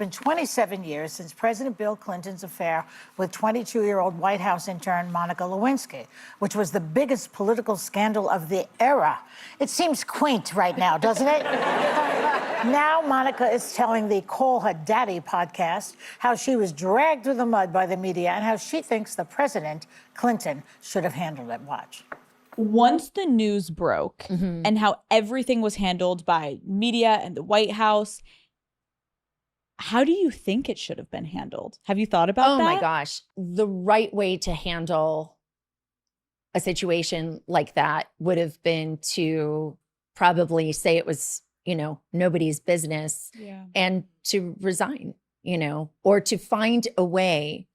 Been 27 years since President Bill Clinton's affair with 22-year-old White House intern Monica Lewinsky, which was the biggest political scandal of the era. It seems quaint right now, doesn't it? Now Monica is telling the Call Her Daddy podcast how she was dragged through the mud by the media and how she thinks the president, Clinton, should have handled it. Watch. Once the news broke and how everything was handled by media and the White House, how do you think it should have been handled? Have you thought about that? Oh my gosh. The right way to handle a situation like that would have been to probably say it was, nobody's business and to resign, or to find a way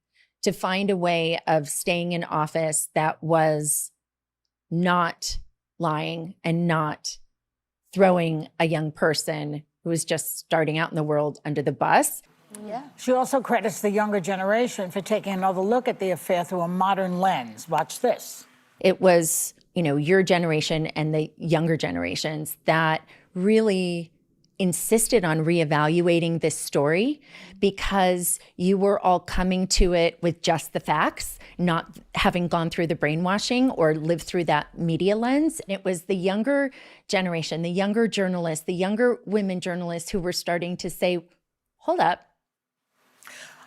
of staying in office that was not lying and not throwing a young person who was just starting out in the world under the bus. Yeah. She also credits the younger generation for taking another look at the affair through a modern lens. Watch this. It was, your generation and the younger generations that really insisted on reevaluating this story because you were all coming to it with just the facts, not having gone through the brainwashing or lived through that media lens. And it was the younger generation, the younger journalists, the younger women journalists who were starting to say, hold up.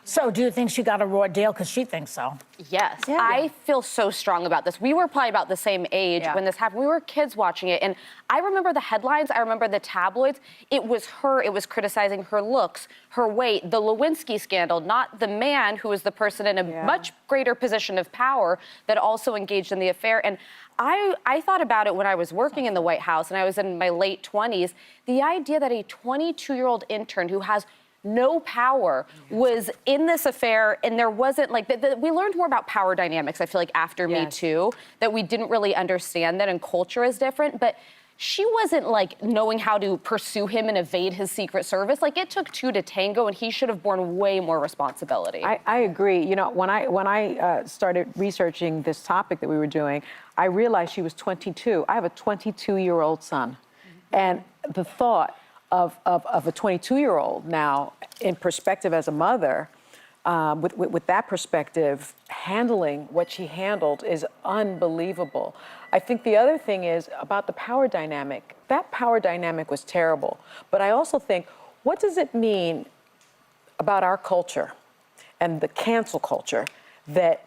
So do you think she got a raw deal? Because she thinks so. Yes. Yeah. I feel so strong about this. We were probably about the same age when this happened. We were kids watching it. And I remember the headlines. I remember the tabloids. It was her. It was criticizing her looks, her weight, the Lewinsky scandal, not the man who was the person in a much greater position of power that also engaged in the affair. And I thought about it when I was working in the White House and I was in my late 20s. The idea that a 22-year-old intern who has no power was in this affair, and there wasn't we learned more about power dynamics, I feel like, after Me Too, that we didn't really understand that, and culture is different, but she wasn't knowing how to pursue him and evade his Secret Service. It took two to tango, and he should have borne way more responsibility. I agree. When I started researching this topic that we were doing, I realized she was 22. I have a 22-year-old son, and the thought of a 22-year-old now in perspective as a mother, with that perspective, handling what she handled is unbelievable. I think the other thing is about the power dynamic. That power dynamic was terrible. But I also think, what does it mean about our culture and the cancel culture that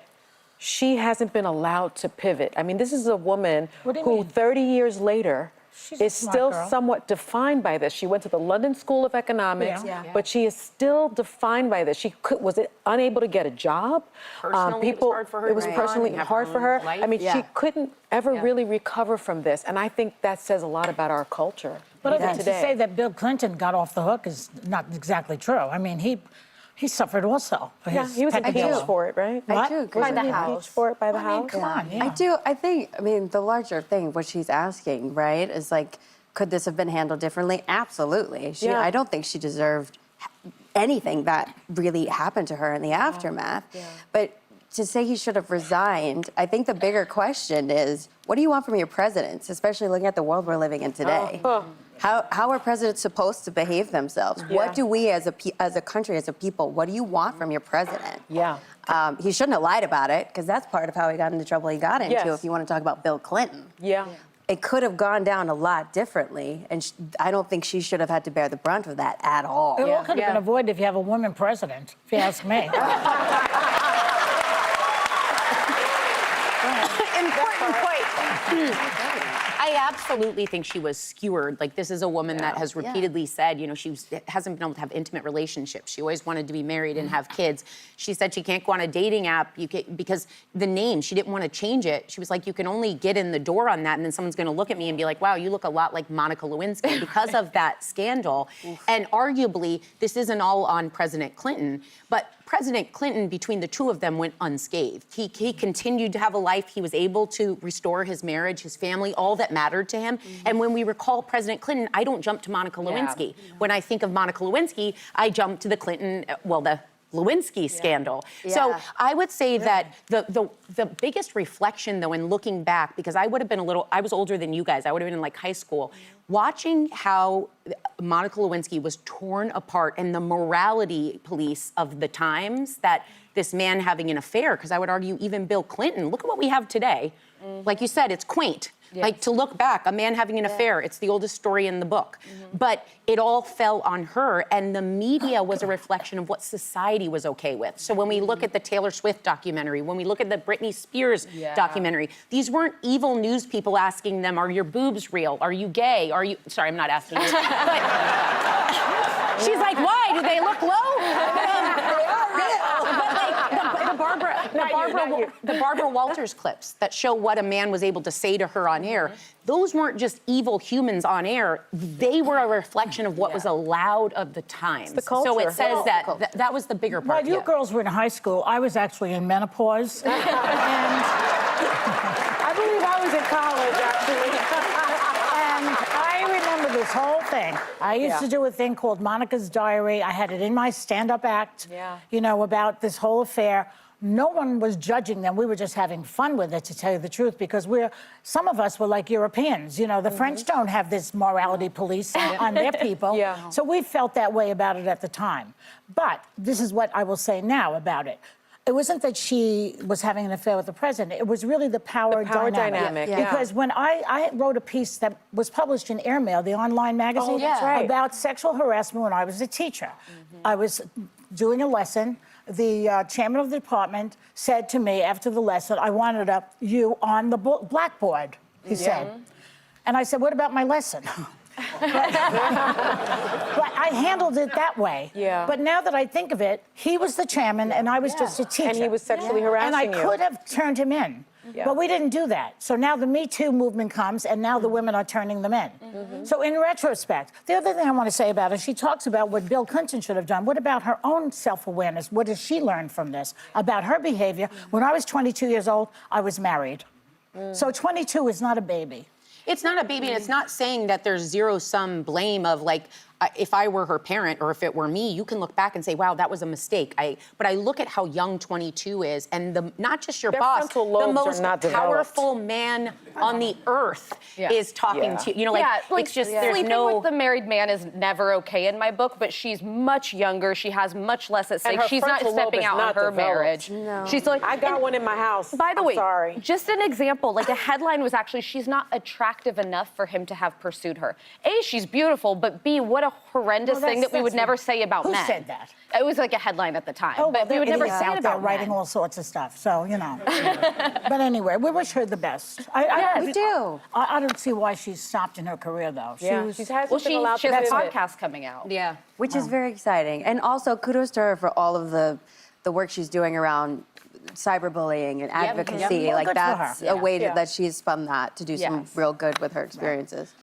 she hasn't been allowed to pivot? I mean, this is a woman who 30 years later is still somewhat defined by this. She went to the London School of Economics, but she is still defined by this. She was unable to get a job. Personally, it was hard for her. It was personally hard for her. I mean, she couldn't ever really recover from this, and I think that says a lot about our culture. But I think to say that Bill Clinton got off the hook is not exactly true. I mean, he suffered also. He was impeached for it, right? I do agree. By the House. For it by the House. Come on, I do. I think, the larger thing, what she's asking, right, is could this have been handled differently? Absolutely. I don't think she deserved anything that really happened to her in the aftermath. But to say he should have resigned, I think the bigger question is, what do you want from your presidents, especially looking at the world we're living in today? How are presidents supposed to behave themselves? What do we as a country, as a people, what do you want from your president? He shouldn't have lied about it, because that's part of how he got into trouble he got into, if you want to talk about Bill Clinton. It could have gone down a lot differently, and I don't think she should have had to bear the brunt of that at all. It all could have been avoided if you have a woman president, if you ask me. Important point. I absolutely think she was skewered. This is a woman that has repeatedly said, she hasn't been able to have intimate relationships. She always wanted to be married and have kids. She said she can't go on a dating app because the name, she didn't want to change it. She was like, you can only get in the door on that, and then someone's going to look at me and be like, wow, you look a lot like Monica Lewinsky because of that scandal. And arguably, this isn't all on President Clinton, but President Clinton, between the two of them, went unscathed. He continued to have a life. He was able to restore his marriage, his family, all that mattered to him. And when we recall President Clinton, I don't jump to Monica Lewinsky. When I think of Monica Lewinsky, I jump to the Clinton, the Lewinsky scandal. So Yeah. I would say that the biggest reflection, though, in looking back, because I would have been I was older than you guys. I would have been in like high school, watching how Monica Lewinsky was torn apart and the morality police of the times that this man having an affair, because I would argue even Bill Clinton, look at what we have today. Like you said, it's quaint. Like to look back, a man having an affair, it's the oldest story in the book. But it all fell on her, and the media was a reflection of what society was okay with. So when we look at the Taylor Swift documentary, when we look at the Britney Spears documentary, these weren't evil news people asking them, are your boobs real? Are you gay? Are you, sorry, I'm not asking you. But she's like, why? Do they look low? The Barbara Walters clips that show what a man was able to say to her on air, those weren't just evil humans on air. They were a reflection of what was allowed of the times. the culture. So it says that was the bigger part. While you girls were in high school, I was actually in menopause. And I believe I was in college, actually. And I remember this whole thing. I used to do a thing called Monica's Diary. I had it in my stand-up act, you know, about this whole affair. No one was judging them. We were just having fun with it, to tell you the truth, because some of us were like Europeans. You know, the French don't have this morality police on their people. So we felt that way about it at the time. But this is what I will say now about it. It wasn't that she was having an affair with the president. It was really the power dynamic. Because when I wrote a piece that was published in Airmail, the online magazine, about sexual harassment when I was a teacher. I was doing a lesson. The chairman of the department said to me after the lesson, I wanted you on the blackboard, he said. And I said, what about my lesson? But I handled it that way. But now that I think of it, he was the chairman and I was just a teacher. And he was sexually harassing you. And I could have turned him in. But we didn't do that. So now the Me Too movement comes, and now the women are turning them in. So in retrospect, the other thing I want to say about her, she talks about what Bill Clinton should have done. What about her own self-awareness? What does she learn from this about her behavior? When I was 22 years old, I was married. So 22 is not a baby. It's not a baby, and it's not saying that there's zero-sum blame of, like, if I were her parent or if it were me, you can look back and say, wow, that was a mistake. But I look at how young 22 is, and not just your boss, the most powerful man on the earth is talking to you. You know, like, it's just, there's sleeping with the married man is never okay in my book, but she's much younger. She has much less at stake. She's not stepping out on her marriage. No. She's like, I got one in my house. By the way, sorry. Just an example, like a headline was actually, she's not attractive enough for him to have pursued her. A, she's beautiful, but B, what a horrendous thing that we would never say about men. Who said that? It was like a headline at the time. Oh, but we would never say it out there about writing men. all sorts of stuff. So, you know. But anyway, we wish her the best. We do. I don't see why she's stopped in her career, though. She has She has a podcast coming out. Yeah. Which is very exciting. And also kudos to her for all of the work she's doing around cyberbullying and advocacy. Well, like good for that's her. a way that she's spun that to do some real good with her experiences.